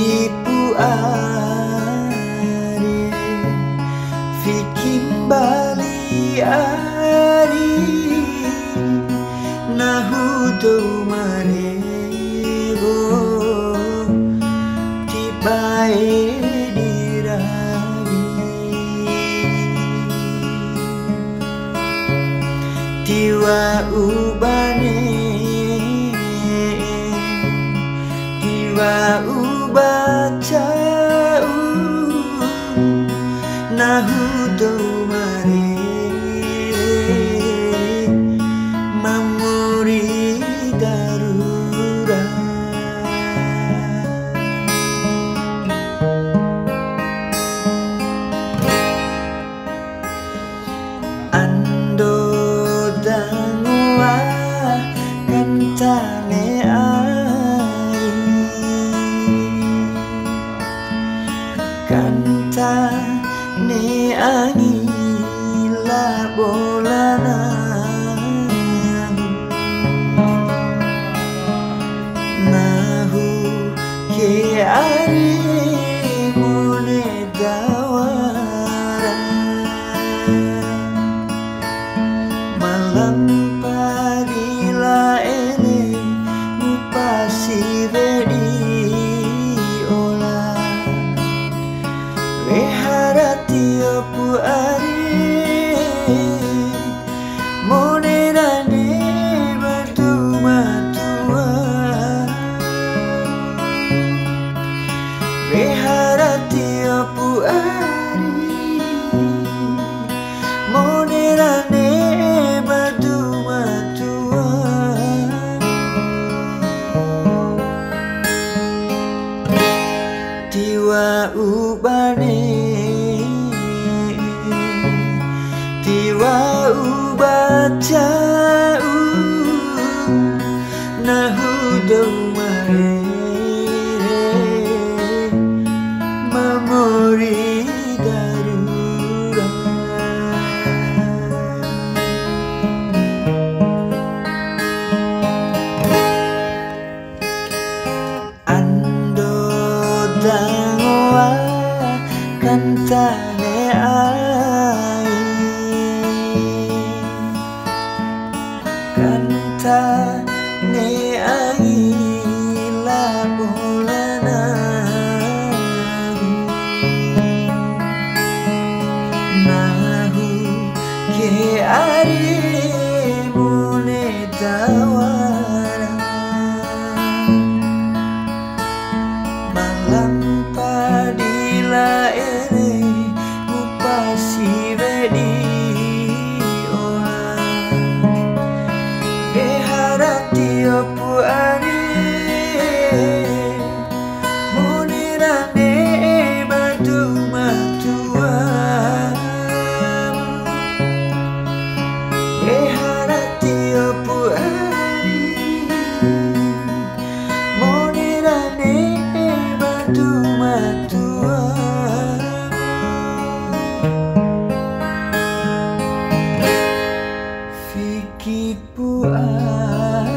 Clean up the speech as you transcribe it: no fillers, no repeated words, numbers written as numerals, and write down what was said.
Fikipu are Fikim bali ari Nahuto marego Tibae diragi Tiwa ubane Tiwa ubacau Nahuto marere Mamuri darura Ando dangwa kantane ai Kantane ai la bolana Nahu ke ari mone dawara Malam padila ele mupasi vedi ola Veharati opu ari Monerane bertumatua Veharati opu ari Monerane bertumatua Tiwa ubane Tiwa ubacau Nahudo marere Mamori darura Ando dangwa kantane ai Kantane ai la bolana Nahu ke ari mone dawara Malam padila ele mupasi vedi ola Veharati opu ari Monerane bertumatua Veharati opu ari Monerane bertumatua Fikipu are